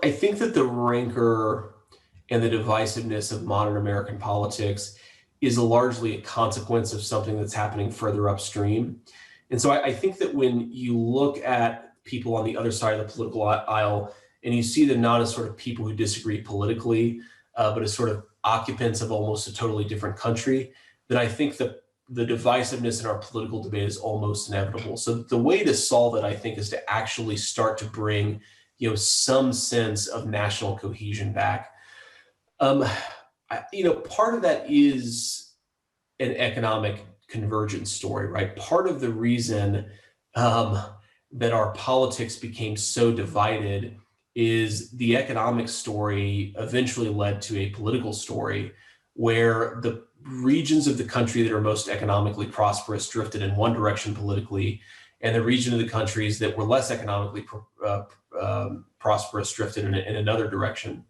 I think that the rancor and the divisiveness of modern American politics is largely a consequence of something that's happening further upstream. And so I think that when you look at people on the other side of the political aisle and you see them not as sort of people who disagree politically, but as sort of occupants of almost a totally different country, then I think that the divisiveness in our political debate is almost inevitable. So the way to solve it, I think, is to actually start to bring, some sense of national cohesion back. Um, Part of that is an economic convergence story, right? Part of the reason um, that our politics became so divided is the economic story eventually led to a political story where the regions of the country that are most economically prosperous drifted in one direction politically, and the region of the countries that were less economically prosperous drifted in another direction.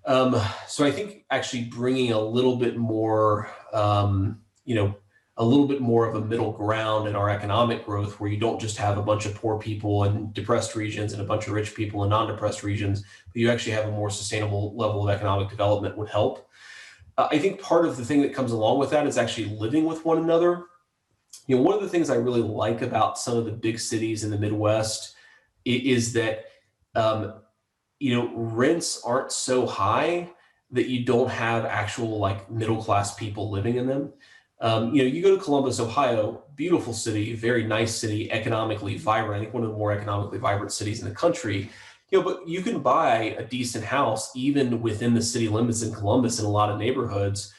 So I think actually bringing a little bit more, a little bit more of a middle ground in our economic growth, where you don't just have a bunch of poor people in depressed regions and a bunch of rich people in non-depressed regions, but you actually have a more sustainable level of economic development would help. I think part of the thing that comes along with that is actually living with one another. One of the things I really like about some of the big cities in the Midwest is that, rents aren't so high that you don't have actual like middle class people living in them. You go to Columbus, Ohio, beautiful city, very nice city, economically vibrant. I think one of the more economically vibrant cities in the country. But you can buy a decent house even within the city limits in Columbus in a lot of neighborhoods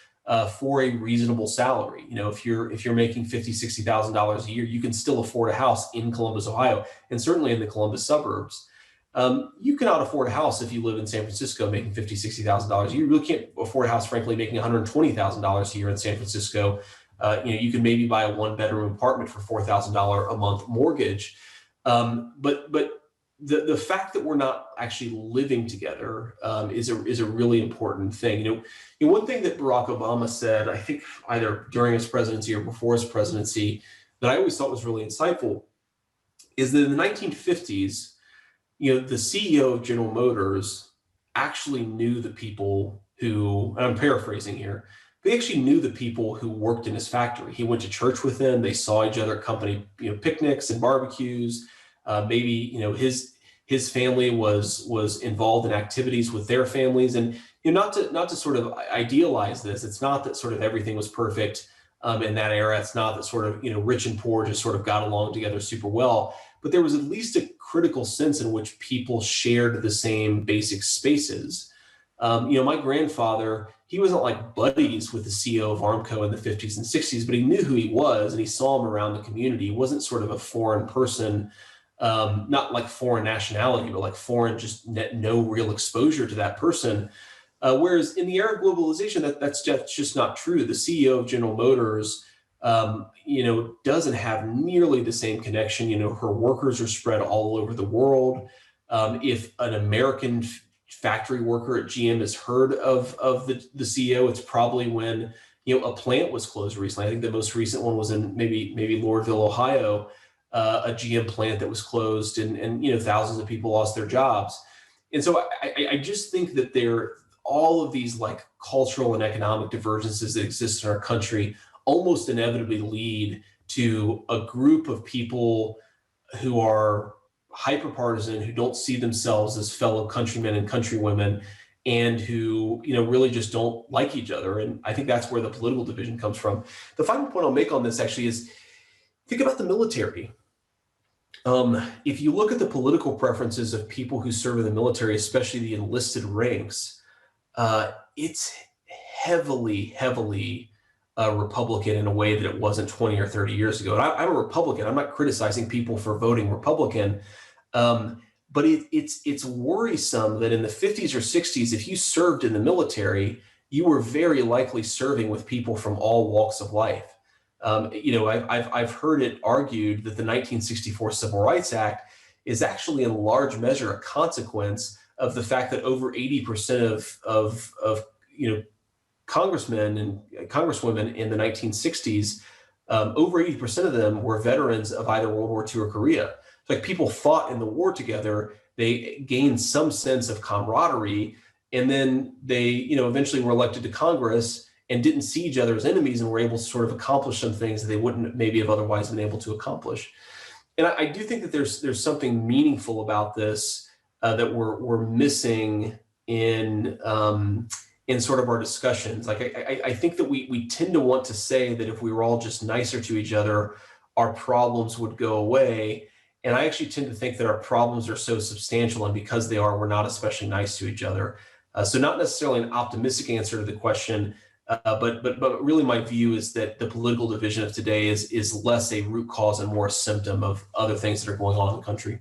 for a reasonable salary. If you're making $50,000-$60,000 a year, you can still afford a house in Columbus, Ohio, and certainly in the Columbus suburbs. You cannot afford a house if you live in San Francisco making $50,000-$60,000 a year. You really can't afford a house, frankly, making $120,000 a year in San Francisco. You can maybe buy a one-bedroom apartment for $4,000 a month mortgage. But the fact that we're not actually living together is a really important thing. One thing that Barack Obama said, I think either during his presidency or before his presidency, that I always thought was really insightful, is that in the 1950s, the CEO of General Motors actually knew the people who, and I'm paraphrasing here, they actually knew the people who worked in his factory. He went to church with them. They saw each other at company, picnics and barbecues. Maybe his family was involved in activities with their families, and not to sort of idealize this. It's not that sort of everything was perfect in that era. It's not that sort of rich and poor just sort of got along together super well. But there was at least a critical sense in which people shared the same basic spaces. My grandfather, he wasn't like buddies with the CEO of Armco in the 50s and 60s, but he knew who he was and he saw him around the community. He wasn't sort of a foreign person, not like foreign nationality, but like foreign, just no real exposure to that person. Whereas in the era of globalization, that's just not true. The CEO of General Motors, doesn't have nearly the same connection. Her workers are spread all over the world. If an American factory worker at GM has heard of the CEO, it's probably when a plant was closed recently. I think the most recent one was in maybe Lordville, Ohio, a GM plant that was closed, and thousands of people lost their jobs. And so I just think that all of these like cultural and economic divergences that exist in our country almost inevitably lead to a group of people who are hyperpartisan, who don't see themselves as fellow countrymen and countrywomen, and who really just don't like each other. And I think that's where the political division comes from. The final point I'll make on this actually is think about the military. If you look at the political preferences of people who serve in the military, especially the enlisted ranks, it's heavily Republican in a way that it wasn't 20 or 30 years ago. And I'm a Republican. I'm not criticizing people for voting Republican, but it's worrisome that in the 50s or 60s, if you served in the military, you were very likely serving with people from all walks of life. I've heard it argued that the 1964 Civil Rights Act is actually in large measure a consequence of the fact that over 80% of congressmen and congresswomen in the 1960s, over 80% of them were veterans of either World War II or Korea. Like people fought in the war together. they gained some sense of camaraderie, and then they, eventually were elected to Congress and didn't see each other as enemies and were able to sort of accomplish some things that they wouldn't maybe have otherwise been able to accomplish. And I do think that there's something meaningful about this that we're missing in sort of our discussions. Like I think that we tend to want to say that if we were all just nicer to each other, our problems would go away. And I actually tend to think that our problems are so substantial, and because they are, we're not especially nice to each other. So not necessarily an optimistic answer to the question, but really my view is that the political division of today is less a root cause and more a symptom of other things that are going on in the country.